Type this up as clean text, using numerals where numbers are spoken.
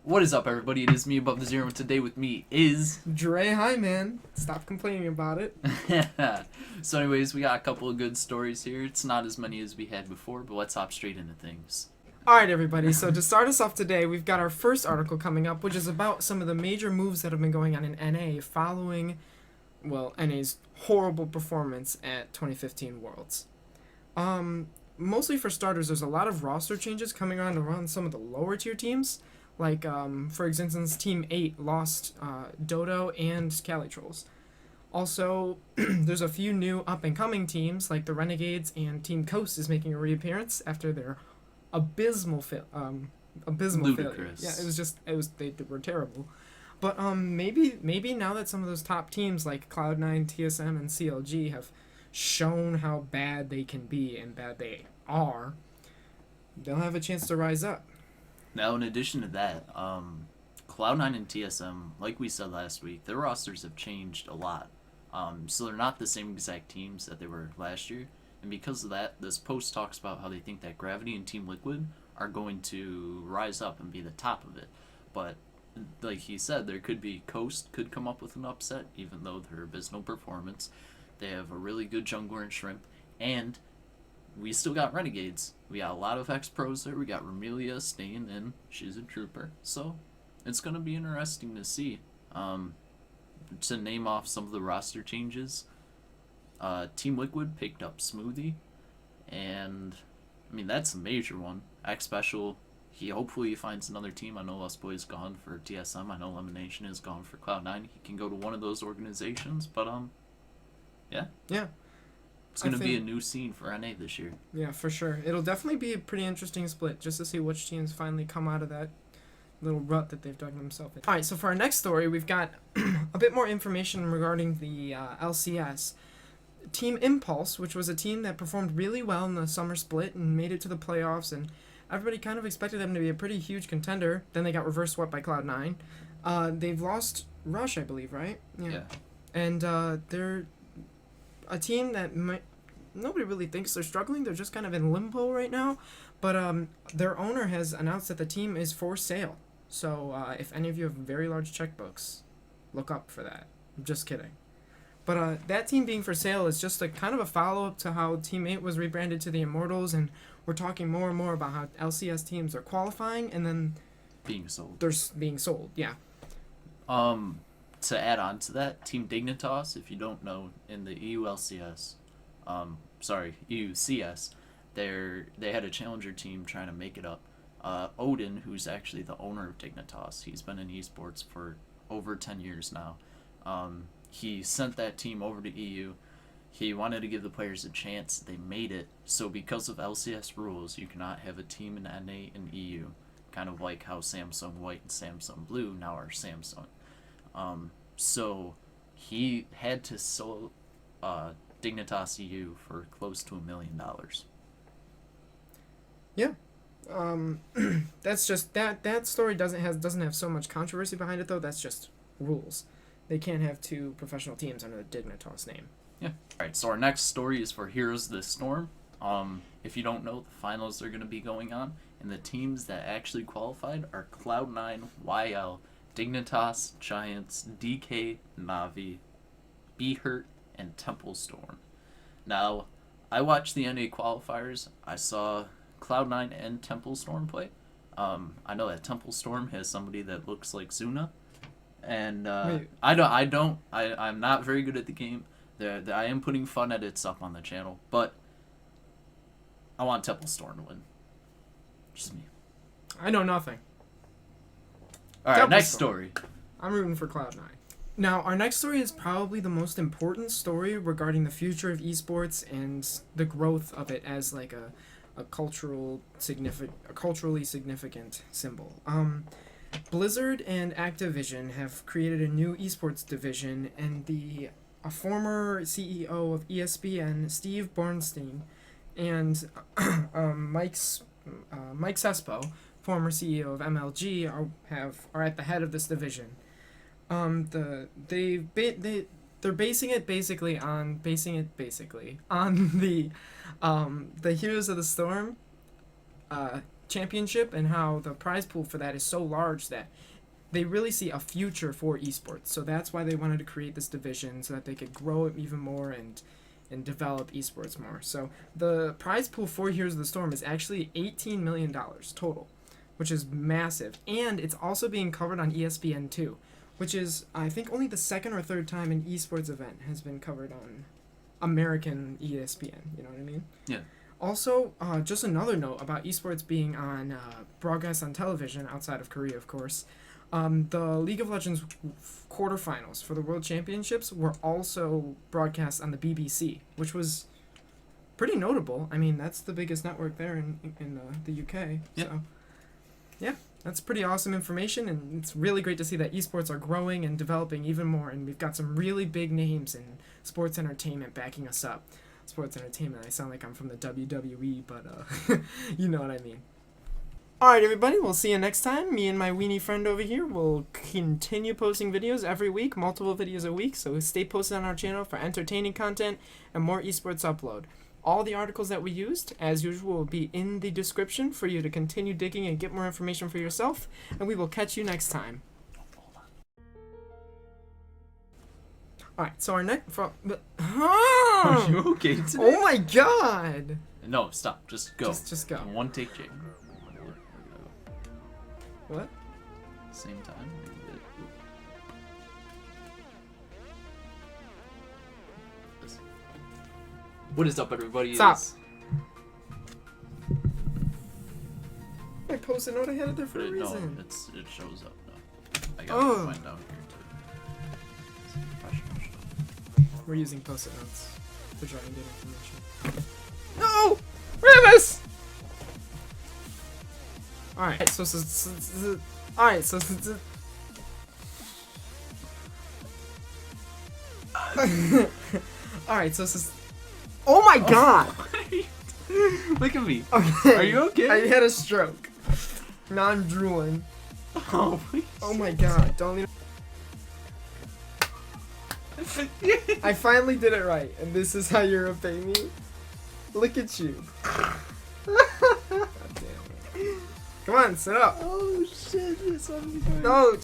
What is up, everybody? It is me, Above the Zero, and today with me is... Dre, hi, man. Stop complaining about it. So anyways, we got a couple of good stories here. It's not as many as we had before, but let's hop straight into things. All right, everybody. So to start us off today, we've got our first article coming up, which is about some of the major moves that have been going on in NA following, NA's horrible performance at 2015 Worlds. Mostly for starters, there's a lot of roster changes coming on around some of the lower tier teams. Like, for instance, Team 8 lost Dodo and Cali Trolls. Also, there's a few new up-and-coming teams, like the Renegades, and Team Coast is making a reappearance after their abysmal failure. Yeah, they were terrible. But maybe now that some of those top teams like Cloud9, TSM, and CLG have shown how bad they can be and bad they are, they'll have a chance to rise up. Now, in addition to that, Cloud9 and TSM, like we said last week, their rosters have changed a lot. So they're not the same exact teams that they were last year. And because of that, this post talks about how they think that Gravity and Team Liquid are going to rise up and be the top of it. But like he said, there could be Coast could come up with an upset, even though their abysmal performance. They have a really good jungler and Shrimp, and we still got Renegades. We got a lot of ex-pros there. We got Ramelia staying in. She's a trooper. So it's going to be interesting to see. To name off some of the roster changes, Team Liquid picked up Smoothie, and I mean that's a major one. X Special, hopefully finds another team. I know Lost Boy's gone for TSM. I know Elimination is gone for Cloud9. He can go to one of those organizations, but yeah. It's going to be a new scene for NA this year. Yeah, for sure. It'll definitely be a pretty interesting split just to see which teams finally come out of that little rut that they've dug themselves in. All right, so for our next story, we've got a bit more information regarding the LCS. Team Impulse, which was a team that performed really well in the summer split and made it to the playoffs, and everybody kind of expected them to be a pretty huge contender. Then they got reverse swept by Cloud9. They've lost Rush, I believe, right? Yeah. And they're a team that nobody really thinks they're struggling. They're just kind of in limbo right now. But their owner has announced that the team is for sale. So if any of you have very large checkbooks, look up for that. I'm just kidding. But that team being for sale is just a kind of a follow-up to how Team 8 was rebranded to the Immortals. And we're talking more and more about how LCS teams are qualifying and then being sold. They're being sold, yeah. To add on to that, Team Dignitas, if you don't know, in the EU LCS, EU CS, they had a challenger team trying to make it up. Odin, who's actually the owner of Dignitas, he's been in esports for over 10 years now. He sent that team over to EU. He wanted to give the players a chance. They made it. So because of LCS rules, you cannot have a team in NA and EU. Kind of like how Samsung White and Samsung Blue now are Samsung. So he had to sell Dignitas EU for close to $1 million. Yeah. That's just that story doesn't have so much controversy behind it though. That's just rules. They can't have two professional teams under the Dignitas name. Yeah. Alright, so our next story is for Heroes of the Storm. If you don't know, the finals are going to be going on, and the teams that actually qualified are Cloud9, YL, Dignitas, Giants, DK, Navi, Beehurt, and Temple Storm. Now, I watched the NA qualifiers. I saw Cloud9 and Temple Storm play. I know that Temple Storm has somebody that looks like Zuna, and I'm not very good at the game. I am putting fun edits up on the channel, but I want Temple Storm to win. Just me. I know nothing. All right, next story. I'm rooting for Cloud9. Now, our next story is probably the most important story regarding the future of esports and the growth of it as like a culturally significant symbol. Blizzard and Activision have created a new esports division, and a former CEO of ESPN, Steve Bornstein, and Mike Sespo, former CEO of MLG, are at the head of this division. They're basing it basically on the Heroes of the Storm championship and how the prize pool for that is so large that they really see a future for esports. So that's why they wanted to create this division so that they could grow it even more and develop esports more. So the prize pool for Heroes of the Storm is actually $18 million total, which is massive. And it's also being covered on ESPN2, which is, I think, only the second or third time an esports event has been covered on American ESPN. You know what I mean? Yeah. Also, just another note about esports being on broadcast on television outside of Korea, of course. The League of Legends quarterfinals for the World Championships were also broadcast on the BBC, which was pretty notable. I mean, that's the biggest network there in the UK. Yep. So, yeah, that's pretty awesome information, and it's really great to see that esports are growing and developing even more, and we've got some really big names in sports entertainment backing us up. Sports entertainment, I sound like I'm from the WWE, but you know what I mean. Alright everybody, we'll see you next time. Me and my weenie friend over here will continue posting videos every week, multiple videos a week, so stay posted on our channel for entertaining content and more Esports Upload. All the articles that we used, as usual, will be in the description for you to continue digging and get more information for yourself, and we will catch you next time. Alright, so our next... Are you okay today? Oh my god! No, stop. Just go. Just go. One take, Jake. What? Same time. What is up, everybody? Stop. I posted a note I had it there for a reason. No, it shows up now. I gotta find out here too. It's professional stuff. We're using post-it notes to try and get information. No! Ramus! Alright, so alright, so alright, so oh my god! Look at me. Okay. Are you okay? I had a stroke. Now I'm drooling. Oh my god, don't leave. I finally did it right, and this is how you're repaying me? Look at you. God damn it. Come on, sit up. Oh shit, it's on me. No,